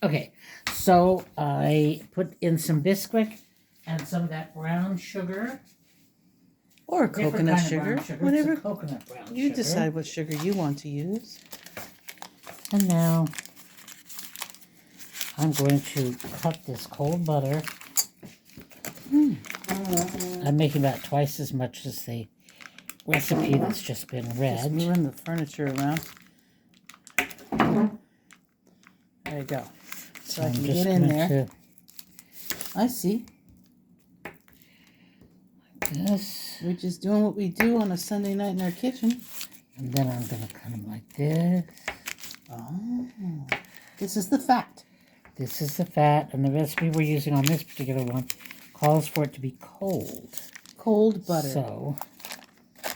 Okay, so I put in some Bisquick and some of that brown sugar. Or Different coconut kind of sugar, brown sugar. whatever. It's a coconut brown You sugar. decide what sugar you want to use. And now I'm going to cut this cold butter. I'm making about twice as much as the recipe that's just been read. Just moving the furniture around. There you go. So I I'm can just get in going there. to, I see. like this. We're just doing what we do on a Sunday night in our kitchen. And then I'm going to cut them like this. Oh, this is the fat. This is the fat, and the recipe we're using on this particular one calls for it to be cold. Cold butter. So,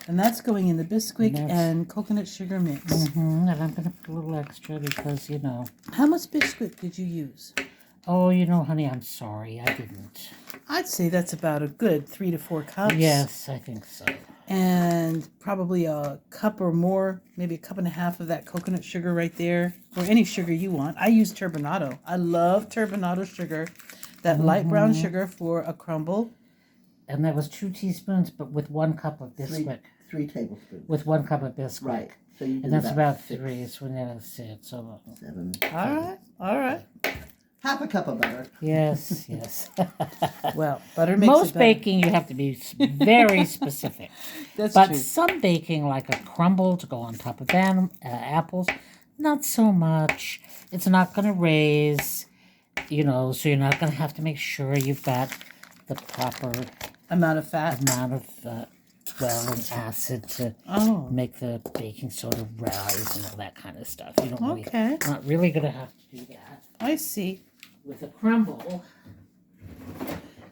And that's going in the Bisquick And and coconut sugar mix. and I'm going to put a little extra because, you know. How much Bisquick did you use? Oh, you know, honey, I'm sorry. I didn't. I'd say that's about a good 3 to 4 cups. Yes, I think so. And probably a cup or more, maybe a cup and a half of that coconut sugar right there, or any sugar you want. I use turbinado. I love turbinado sugar, that light brown sugar for a crumble. And that was 2 teaspoons, but with 1 cup of Bisquick. 3 tablespoons. With 1 cup of Bisquick. Right. So you do And that's about 6, 3. So that's it. So 7. All right. Half a cup of butter. yes, yes. Well, butter makes Most it better. baking, you have to be very specific. That's But true. some baking, like a crumble to go on top of apples, not so much. It's not going to raise, you know, so you're not going to have to make sure you've got the proper Amount of fat. amount of and acid to make the baking soda rise and all that kind of stuff. You don't really, Okay. not really going to have to do that I see. with a crumble.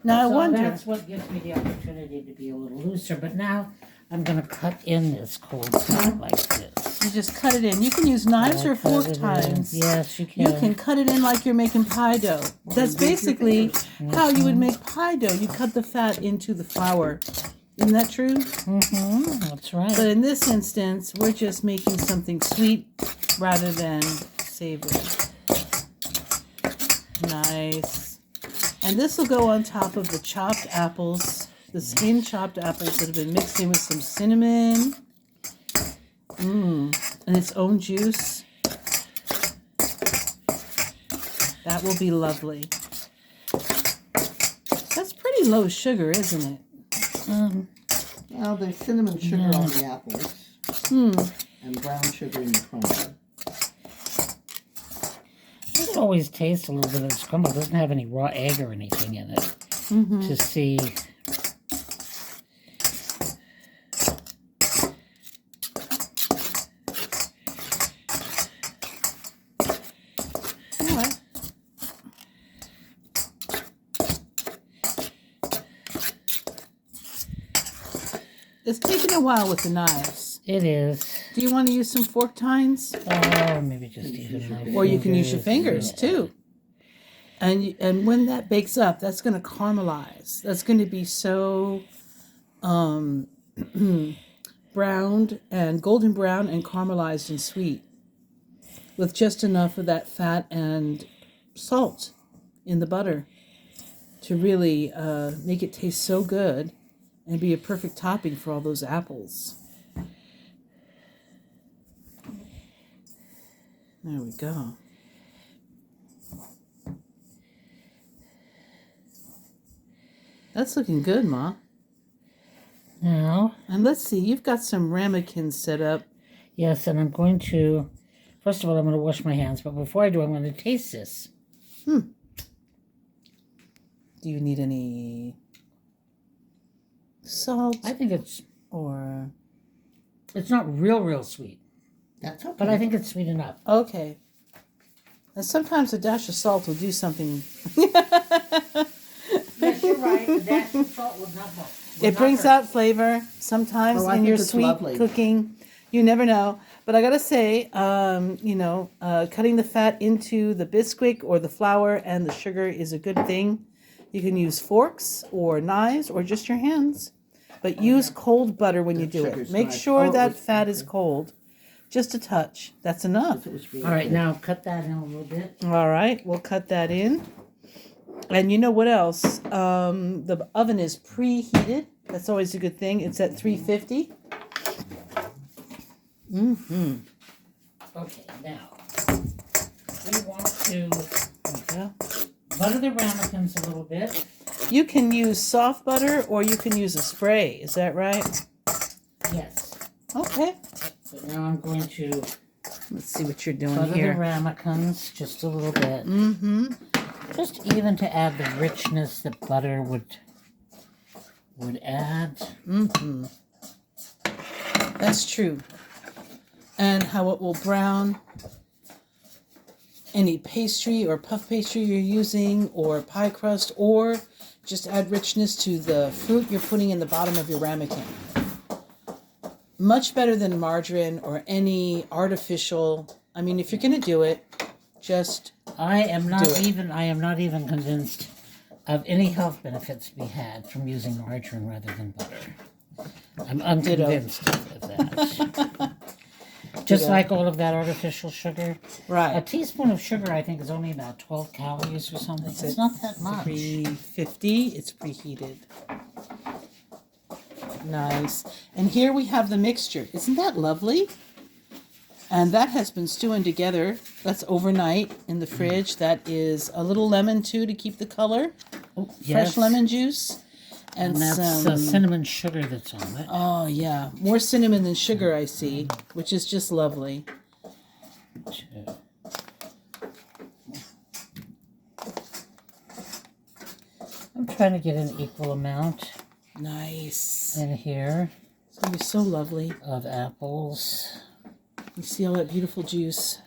Now I So wonder. that's what gives me the opportunity to be a little looser. But now I'm going to cut in this cold stuff like this. You just cut it in. You can use knives or Cut fork it in. tines. Yes, you can. You can cut it in like you're making pie dough. That's basically how you would make pie dough. You cut the fat into the flour. Isn't that true? That's right. But in this instance, we're just making something sweet rather than savory. Nice. And this will go on top of the chopped apples, the skin chopped apples that have been mixed in with some cinnamon. And its own juice. That will be lovely. That's pretty low sugar, isn't it? Well, there's cinnamon sugar on the apples. And brown sugar in the crumble. You can always taste a little bit of this crumble. It doesn't have any raw egg or anything in it to see. All right. It's taking a while with the knives. It is. Do you want to use some fork tines? Oh, maybe just even my Or you can use your fingers too. And when that bakes up, that's going to caramelize. That's going to be so browned and golden brown and caramelized and sweet with just enough of that fat and salt in the butter to really make it taste so good and be a perfect topping for all those apples. There we go. That's looking good, Ma. Now, And let's see, you've got some ramekins set up. yes, and I'm going to, first of all, I'm going to wash my hands. But before I do, I'm going to taste this. Do you need any salt I think it's or... not real sweet. That's okay. But I think it's sweet enough. Okay. And sometimes a dash of salt will do something. Yes, you're right. A dash of salt would not help. It brings out flavor sometimes Oh, I in think your it's sweet lovely. cooking. You never know. But I got to say, cutting the fat into the Bisquick or the flour and the sugar is a good thing. You can use forks or knives or just your hands. But use cold butter when you do it. sugar's Make nice. sure Oh, that it's- fat is cold. Just a touch. That's enough. It was really All right, good. now cut that in a little bit. All right, we'll cut that in. And you know what else? The oven is preheated. That's always a good thing. It's at 350. Mm-hmm. Okay, now we want to Yeah. butter the ramekins a little bit. You can use soft butter or you can use a spray. Is that right? Yes. Okay. So now I'm going to Let's see what you're doing butter here. the ramekins just a little bit. Mm-hmm. Just even to add the richness that butter would add. Mm-hmm. That's true. And how it will brown any pastry or puff pastry you're using or pie crust, or just add richness to the fruit you're putting in the bottom of your ramekin. Much better than margarine or any artificial. I mean, if you're going to do it, just I am not Do it. even convinced of any health benefits to be had from using margarine rather than butter. I'm unconvinced of that. Just Ditto. like all of that artificial sugar. A right. teaspoon of sugar, I think, is only about 12 calories or something. It's not that much. 350. It's preheated. Nice. And here we have the mixture. Isn't that lovely? And that has been stewing together. That's overnight in the fridge. That is a little lemon too to keep the color. Oh, Fresh yes. lemon juice. And that's some cinnamon sugar that's on it. oh yeah, more cinnamon than sugar I see, which is just lovely. I'm trying to get an equal amount Nice. in here It's gonna be so lovely. of apples. You see all that beautiful juice.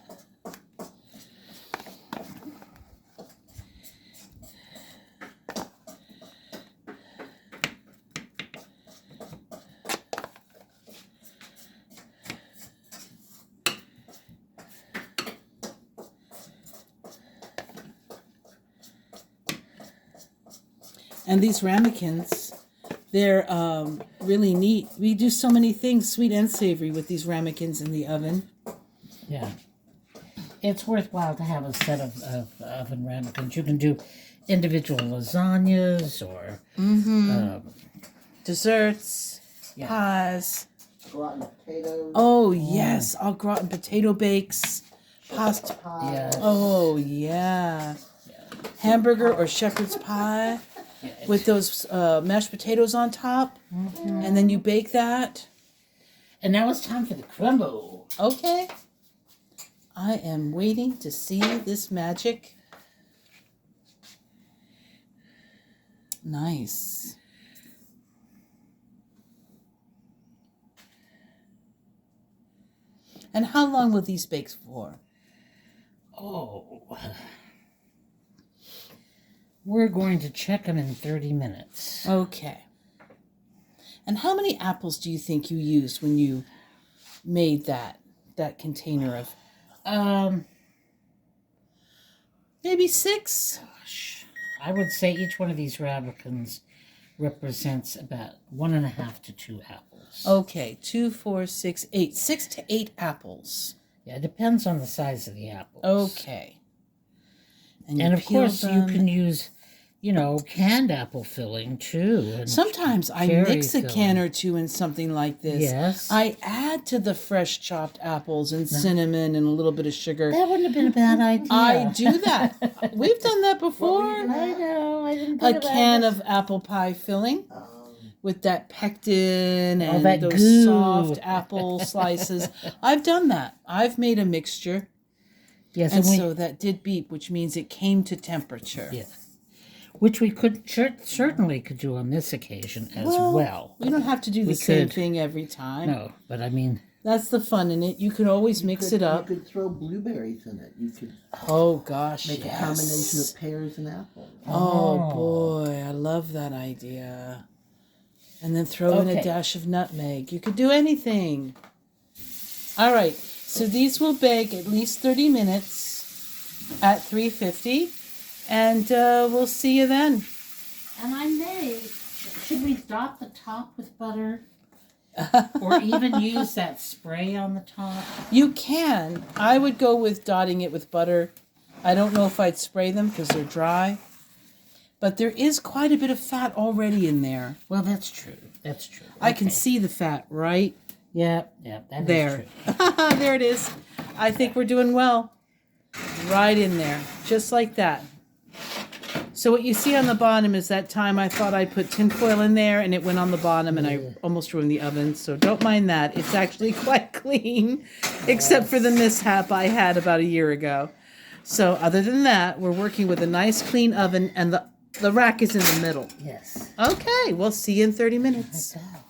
And these ramekins, they're really neat. We do so many things, sweet and savory, with these ramekins in the oven. Yeah. It's worthwhile to have a set of oven ramekins. You can do individual lasagnas or Desserts, Yeah. pies. Gratin potatoes. Oh, yes, all gratin potato bakes, pasta. Pie. yeah. Oh, yeah. Hamburger or shepherd's pie with those mashed potatoes on top. And then you bake that. And now it's time for the crumble. Okay. I am waiting to see this magic. Nice. And how long will these bake for? Oh. We're going to check them in 30 minutes. Okay. And how many apples do you think you used when you made that container of? Maybe 6? Gosh. I would say each one of these ramekins represents about 1.5 to 2 apples. Okay, 2, 4, 6, 8. 6 to 8 apples. Yeah, it depends on the size of the apples. Okay. you And of peel course, them. you can use, canned apple filling too. And Sometimes I cherry mix a can filling. or two in something like this. Yes. I add to the fresh chopped apples and cinnamon and a little bit of sugar. That wouldn't have been a bad idea. I do that. We've done that before. I know. I didn't A think can about of apple pie filling with that pectin and that those goo. soft apple slices. I've done that. I've made a mixture. Yes, And we, so that did beep, which means it came to temperature. yeah. Which we could certainly could do on this occasion as well. We don't have to do the We same could. thing every time. No, but I mean, That's the fun in it. You can always mix it up. You could throw blueberries in it. You could Oh gosh, make yes. a combination of pears and apples. Oh boy, I love that idea. And then throw in a Okay. dash of nutmeg. You could do anything. All right, so these will bake at least 30 minutes at 350, and we'll see you then. and should we dot the top with butter? Or even use that spray on the top. You can. I would go with dotting it with butter. I don't know if I'd spray them because they're dry. But there is quite a bit of fat already in there. Well, that's true. That's true. I can see the fat, right? Yeah, that There. is true. There it is. I think we're doing well. Right in there. Just like that. So what you see on the bottom is that time I thought I'd put tinfoil in there and it went on the bottom and I almost ruined the oven. So don't mind that. It's actually quite clean, except for the mishap I had about a year ago. So other than that, we're working with a nice clean oven and the rack is in the middle. Yes. Okay, we'll see you in 30 minutes. Like that.